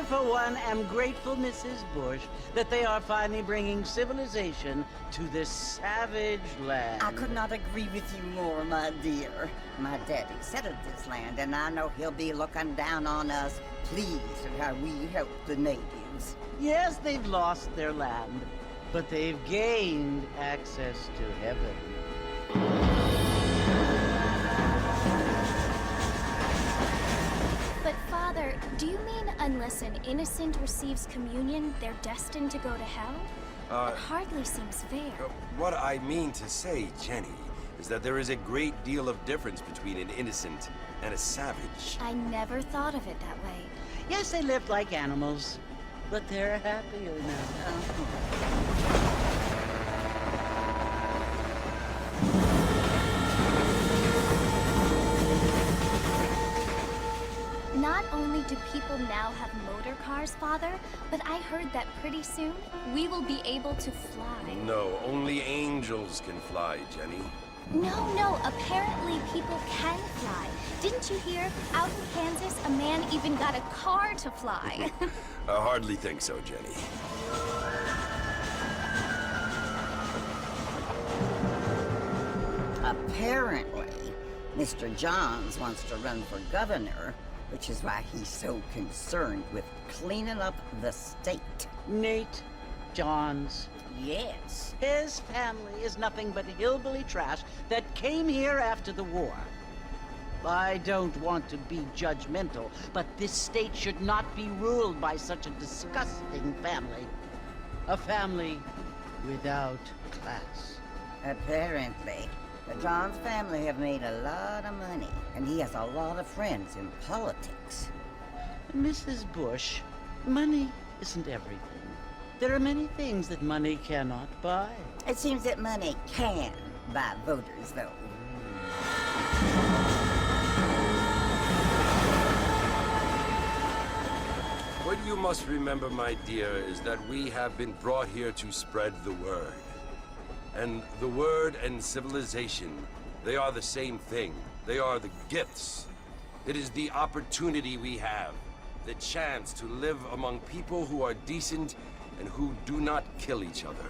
for one, am grateful, Mrs. Bush, that they are finally bringing civilization to this savage land. I could not agree with you more, my dear. My daddy settled this land, and I know he'll be looking down on us, pleased at how we help the natives. Yes, they've lost their land, but they've gained access to heaven. But Father, do you mean unless an innocent receives communion, they're destined to go to hell? It hardly seems fair. What I mean to say, Jenny, is that there is a great deal of difference between an innocent and a savage. I never thought of it that way. Yes, they lived like animals, but they're happier now. Not only do people now have motor cars, Father, but I heard that pretty soon we will be able to fly. No, only angels can fly, Jenny. No, apparently people can fly. Didn't you hear? Out in Kansas, a man even got a car to fly. I hardly think so, Jenny. Apparently, Mr. Johns wants to run for governor, which is why he's so concerned with cleaning up the state. Nate Johns. Yes. His family is nothing but hillbilly trash that came here after the war. I don't want to be judgmental, but this state should not be ruled by such a disgusting family. A family without class. Apparently. The Johns family have made a lot of money, and he has a lot of friends in politics. Mrs. Bush, money isn't everything. There are many things that money cannot buy. It seems that money can buy voters, though. What you must remember, my dear, is that we have been brought here to spread the word. And the word and civilization, they are the same thing. They are the gifts. It is the opportunity we have, the chance to live among people who are decent and who do not kill each other,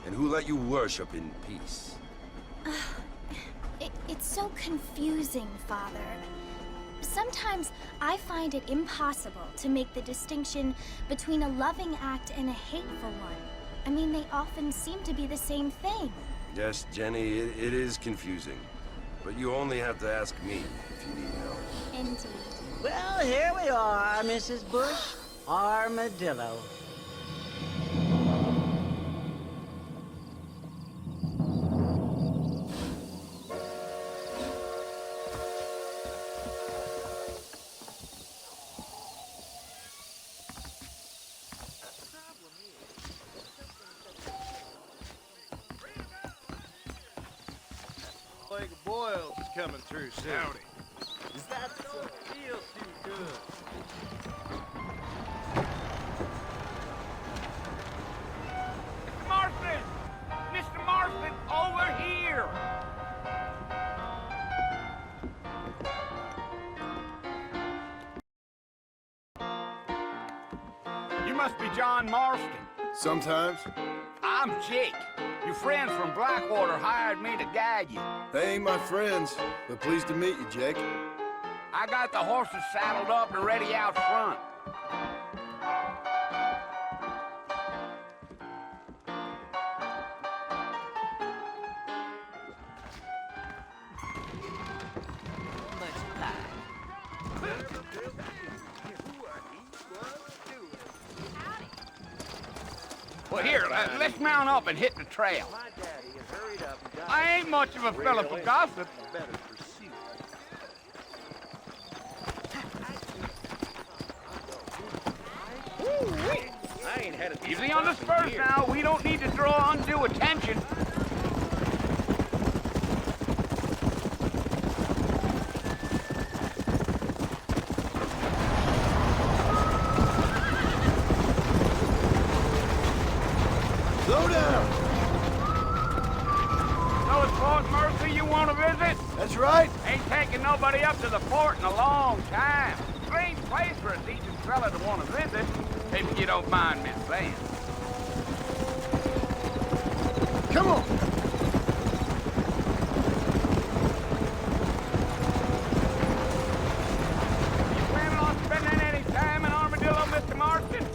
and who let you worship in peace. It's so confusing, Father. Sometimes I find it impossible to make the distinction between a loving act and a hateful one. I mean, they often seem to be the same thing. Yes, Jenny, it is confusing. But you only have to ask me if you need help. Indeed. Well, here we are, Mrs. Bush. Armadillo. Like a boil's coming through soon. Howdy. Is that so? Feels too good. Mr. Marston! Mr. Marston, over here! You must be John Marston. Sometimes. I'm Jake. Your friends from Blackwater hired me to guide you. They ain't my friends, but pleased to meet you, Jake. I got the horses saddled up and ready out front. Well, here, let's mount up and hit the trail. I ain't much of a fella for gossip. Easy on the spurs now. We don't need to draw undue attention. Slow down! So it's Fort Mercy you want to visit? That's right. Ain't taken nobody up to the fort in a long time. strange place for a decent fella to want to visit, if you don't mind me saying. Come on! You planning on spending any time in Armadillo, Mr. Marston?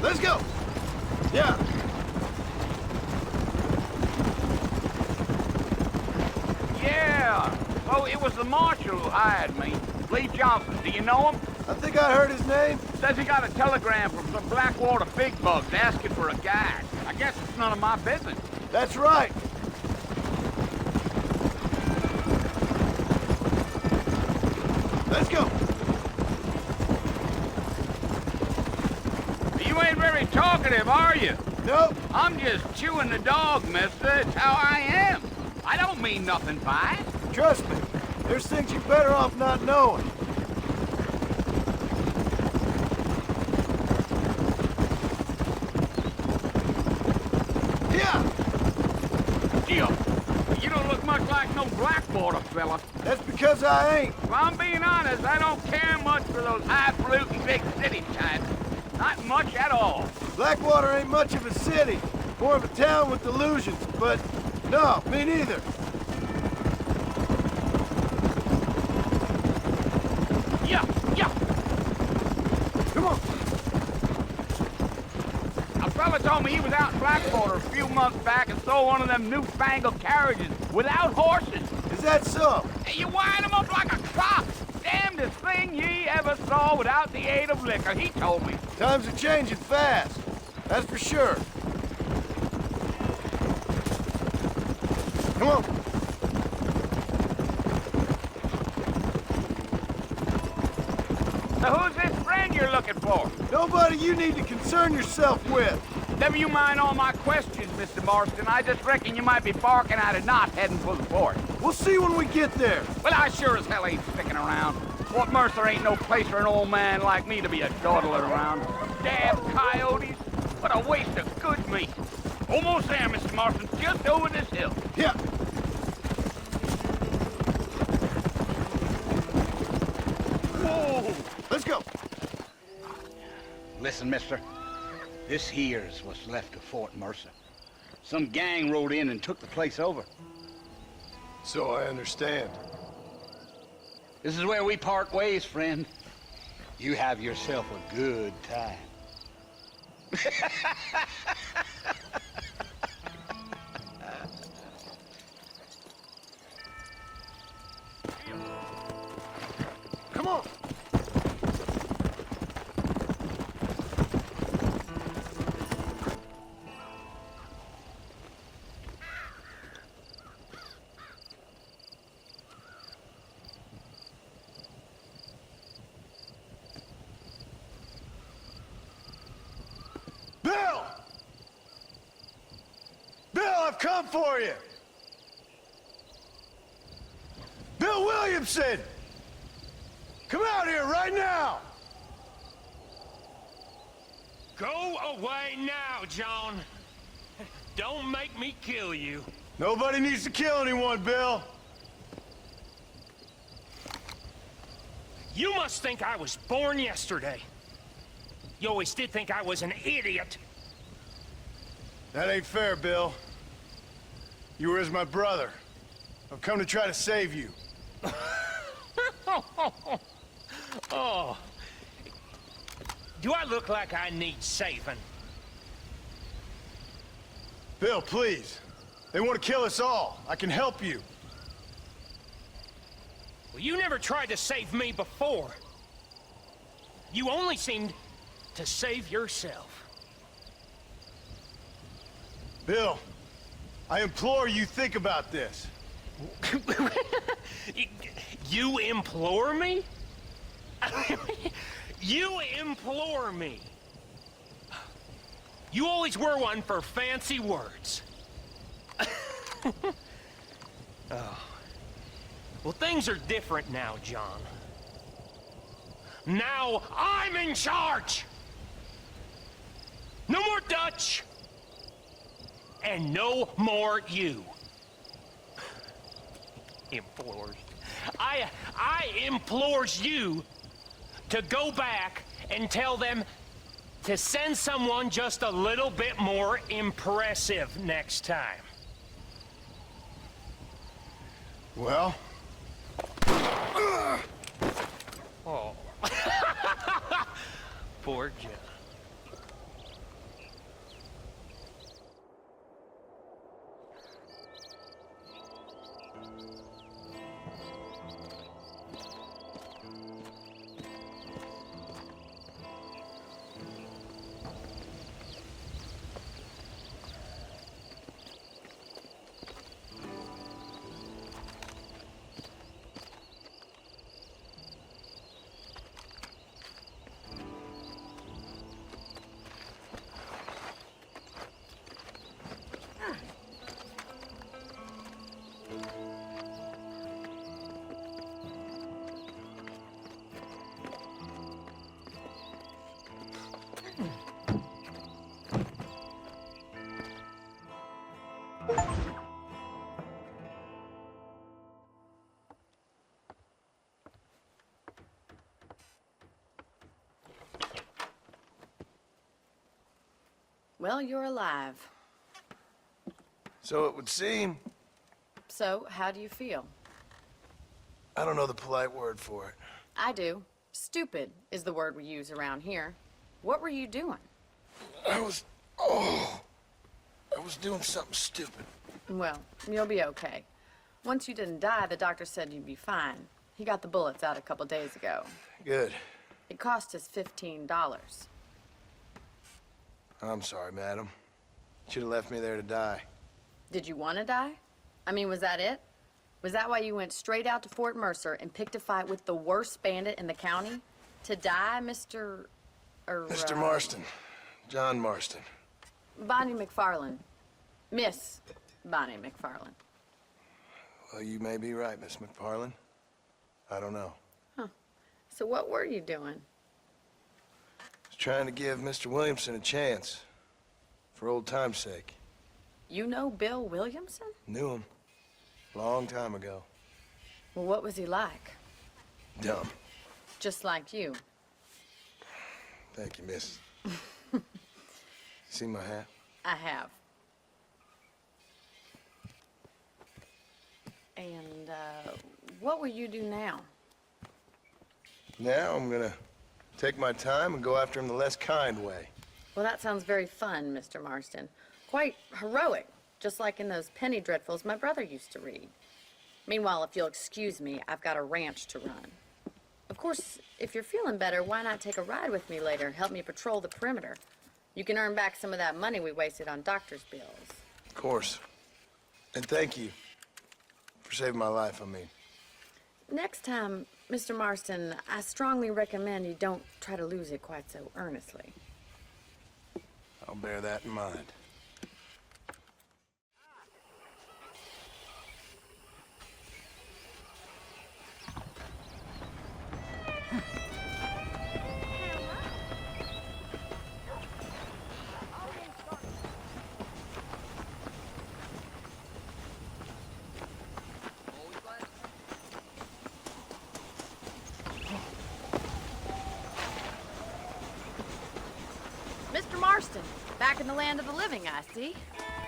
Let's go! Yeah. Yeah. Oh, it was the marshal who hired me. Lee Johnson. Do you know him? I think I heard his name. Says he got a telegram from some Blackwater big bugs asking for a guide. I guess it's none of my business. That's right. Let's go. You ain't very talkative, are you? Nope. I'm just chewing the dog, mister. It's how I am. I don't mean nothing by it. Trust me. There's things you're better off not knowing. Yeah. Gio, you don't look much like no Blackwater fella. That's because I ain't. If I'm being honest, I don't care much for those highfalutin big city types. Not much at all. Blackwater ain't much of a city. More of a town with delusions, but no, me neither. Yeah. Come on. A fella told me he was out in Blackwater a few months back and saw one of them newfangled carriages without horses. Is that so? And you wind them up like a clock. Damnedest thing ye ever saw without the aid of liquor, he told me. Times are changing fast. That's for sure. Come on. So who's this friend you're looking for? Nobody you need to concern yourself with. Never you mind all my questions, Mr. Marston. I just reckon you might be barking at a knot heading for the fort. We'll see when we get there. Well, I sure as hell ain't sticking around. Fort Mercer ain't no place for an old man like me to be a dawdling around. Damn coyotes! What a waste of good meat. Almost there, Mr. Marston. Just over this hill. Yeah. Whoa! Let's go. Listen, mister. This here's what's left of Fort Mercer. Some gang rode in and took the place over. So I understand. This is where we part ways, friend. You have yourself a good time. Come on. Bill! Bill, I've come for you! Bill Williamson! Come out here right now! Go away now, John. Don't make me kill you. Nobody needs to kill anyone, Bill. You must think I was born yesterday. You always did think I was an idiot. That ain't fair, Bill. You were as my brother. I've come to try to save you. Oh. Do I look like I need saving? Bill, please. They want to kill us all. I can help you. Well, you never tried to save me before. You only seemed to save yourself. Bill, I implore you think about this. You implore me? You implore me? You always were one for fancy words. Oh. Well, things are different now, John. Now I'm in charge! No more Dutch! And no more you. Implores. I implores you to go back and tell them to send someone just a little bit more impressive next time. Well? Oh. Poor John. Well, you're alive. So it would seem. So, how do you feel? I don't know the polite word for it. I do. Stupid is the word we use around here. What were you doing? I was doing something stupid. Well, you'll be okay. Once you didn't die, the doctor said you'd be fine. He got the bullets out a couple days ago. Good. It cost us $15. I'm sorry, madam. Should have left me there to die. Did you want to die? I mean, was that it? Was that why you went straight out to Fort Mercer and picked a fight with the worst bandit in the county? To die, Mr. Mr. Marston. John Marston. Bonnie McFarland. Miss Bonnie McFarland. Well, you may be right, Miss McFarland. I don't know. So what were you doing? I was trying to give Mr. Williamson a chance. For old time's sake. You know Bill Williamson? Knew him. Long time ago. Well, what was he like? Dumb. Just like you. Thank you, miss. See my hat? I have. And, what will you do now? Now I'm gonna take my time and go after him the less kind way. Well, that sounds very fun, Mr. Marston. Quite heroic, just like in those penny dreadfuls my brother used to read. Meanwhile, if you'll excuse me, I've got a ranch to run. Of course, if you're feeling better, why not take a ride with me later? Help me patrol the perimeter. You can earn back some of that money we wasted on doctor's bills. Of course. And thank you for saving my life, I mean. Next time, Mr. Marston, I strongly recommend you don't try to lose it quite so earnestly. I'll bear that in mind. Mr. Marston, back in the land of the living, I see.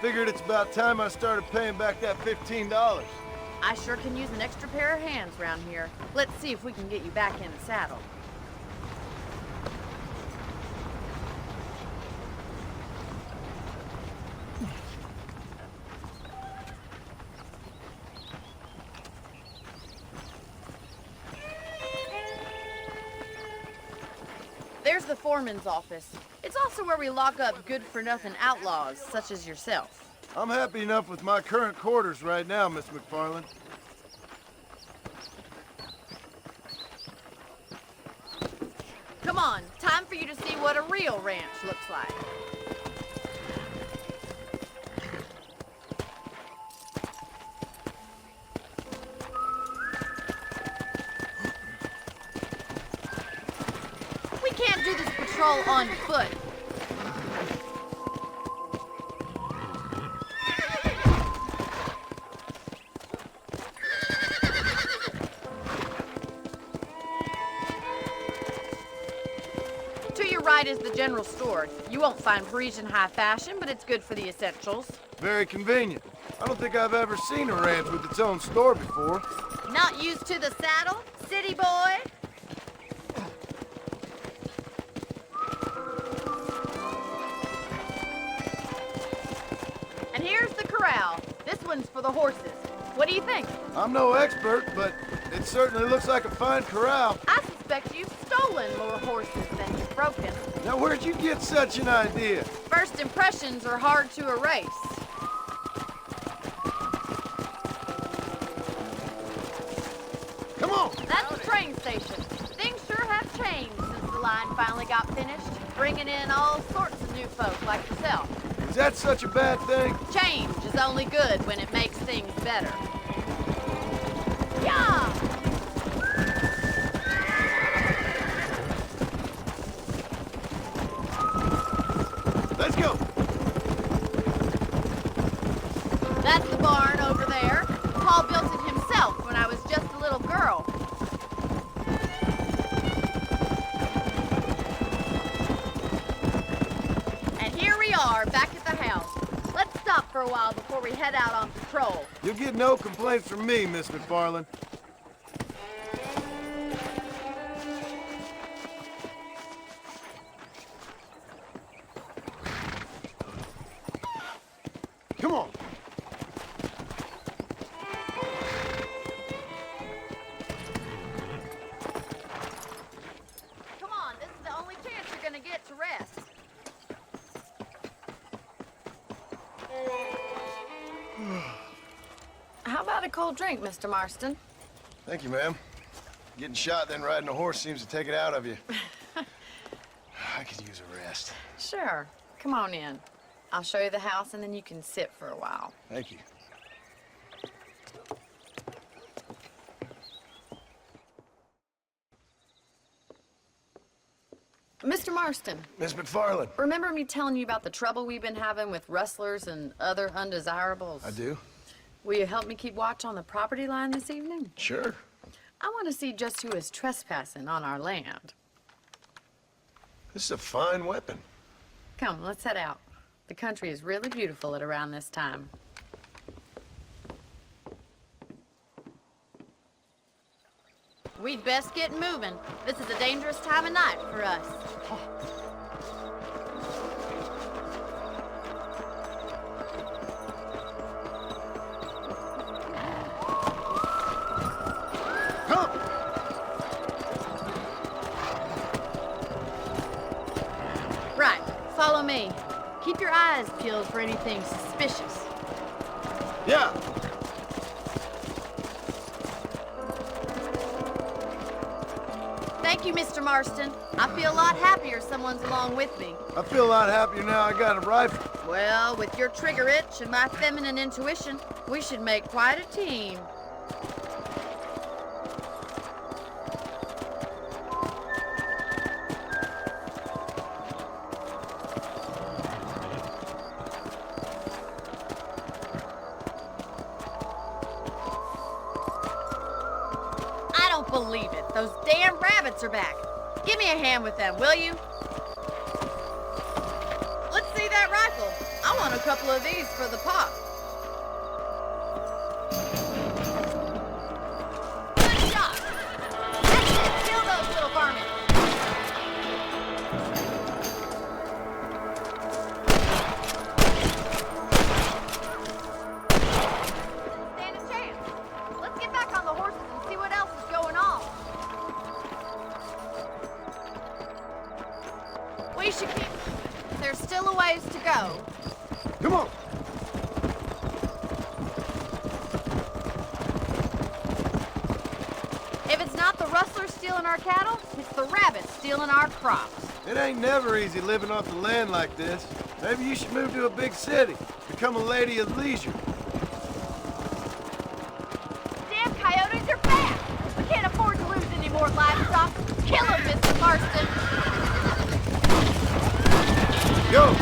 Figured it's about time I started paying back that $15. I sure can use an extra pair of hands around here. Let's see if we can get you back in the saddle. There's the foreman's office. It's also where we lock up good-for-nothing outlaws, such as yourself. I'm happy enough with my current quarters right now, Miss McFarland. Come on, time for you to see what a real ranch looks like. We can't do this patrol on foot. right is the general store. You won't find Parisian high fashion, but it's good for the essentials. Very convenient. I don't think I've ever seen a ranch with its own store before. Not used to the saddle, city boy? And here's the corral. This one's for the horses. What do you think? I'm no expert, but it certainly looks like a fine corral. I suspect you've stolen more horses than you've broken. Now, where'd you get such an idea? First impressions are hard to erase. Come on! That's the train station. Things sure have changed since the line finally got finished, bringing in all sorts of new folk like yourself. Is that such a bad thing? Change is only good when it makes things better. Yeah! Let's go! That's the barn over there. Paul built it himself when I was just a little girl. And here we are, back at the house. Let's stop for a while before we head out on patrol. You'll get no complaints from me, Miss McFarland. Come on! Come on, this is the only chance you're gonna get to rest. How about a cold drink, Mr. Marston? Thank you, ma'am. Getting shot, then riding a horse seems to take it out of you. I could use a rest. Sure. Come on in. I'll show you the house, and then you can sit for a while. Thank you. Mr. Marston, Miss McFarland. remember me telling you about the trouble we've been having with rustlers and other undesirables? I do? Will you help me keep watch on the property line this evening? Sure. I want to see just who is trespassing on our land. This is a fine weapon. Come, let's head out. The country is really beautiful at around this time. We'd best get moving. This is a dangerous time of night for us. Come! Right, follow me. Keep your eyes peeled for anything suspicious. Yeah! Thank you, Mr. Marston. I feel a lot happier someone's along with me. I feel a lot happier now I got a rifle. Well, with your trigger itch and my feminine intuition, we should make quite a team. I don't believe it. Those damn rabbits are back. Give me a hand with them, will you? Let's see that rifle. I want a couple of these for the pop. Good shot. That's it. Kill those little varmints. Stand a chance. Let's get back on the horses and see what else is going on. We should keep moving. There's still a ways to go. Come on! If it's not the rustlers stealing our cattle, it's the rabbits stealing our crops. It ain't never easy living off the land like this. Maybe you should move to a big city. Become a lady of leisure. Damn coyotes are back! We can't afford to lose any more livestock. Kill them, Mr. Marston! Go!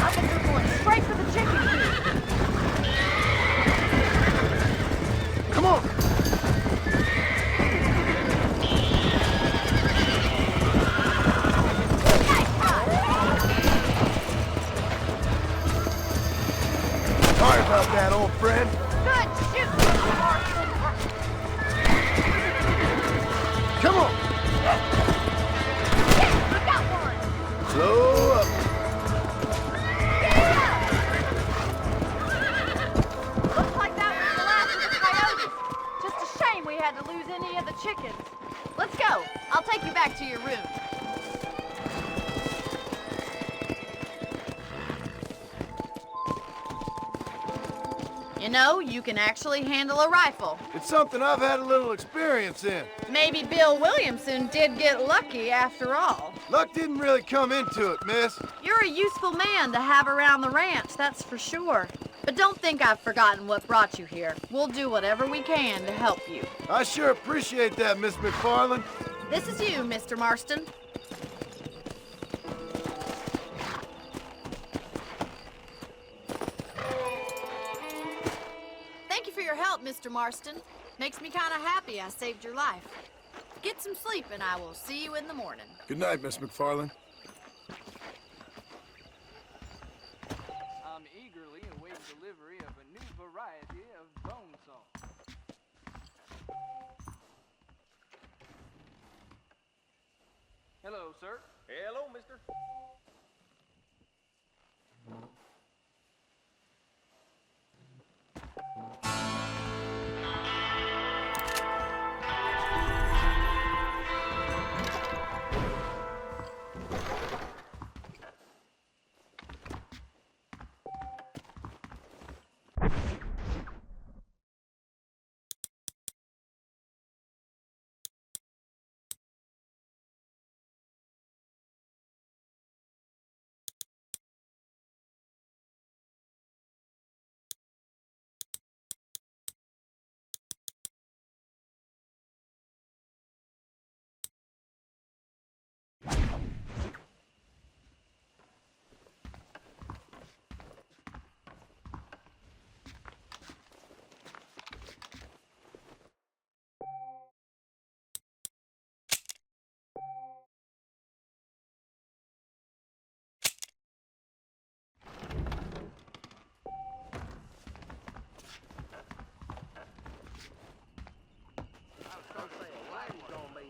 I think we're going straight for the chicken coop. Come on! old friend. Good shoot, Mr. Marston. Come on! Yeah, you got one. Slow up. Looks like that was the last of the coyotes. Just a shame we had to lose any of the chickens. Let's go. I'll take you back to your room. You know, you can actually handle a rifle. It's something I've had a little experience in. Maybe Bill Williamson did get lucky after all. Luck didn't really come into it, miss. You're a useful man to have around the ranch, that's for sure. But don't think I've forgotten what brought you here. We'll do whatever we can to help you. I sure appreciate that, Miss McFarland. This is you, Mr. Marston. Thank you for your help, Mr. Marston. Makes me kind of happy I saved your life. Get some sleep and I will see you in the morning. Good night, Miss McFarland. I'm eagerly awaiting delivery of a new variety of bone saw. Hello, sir. Hello, mister.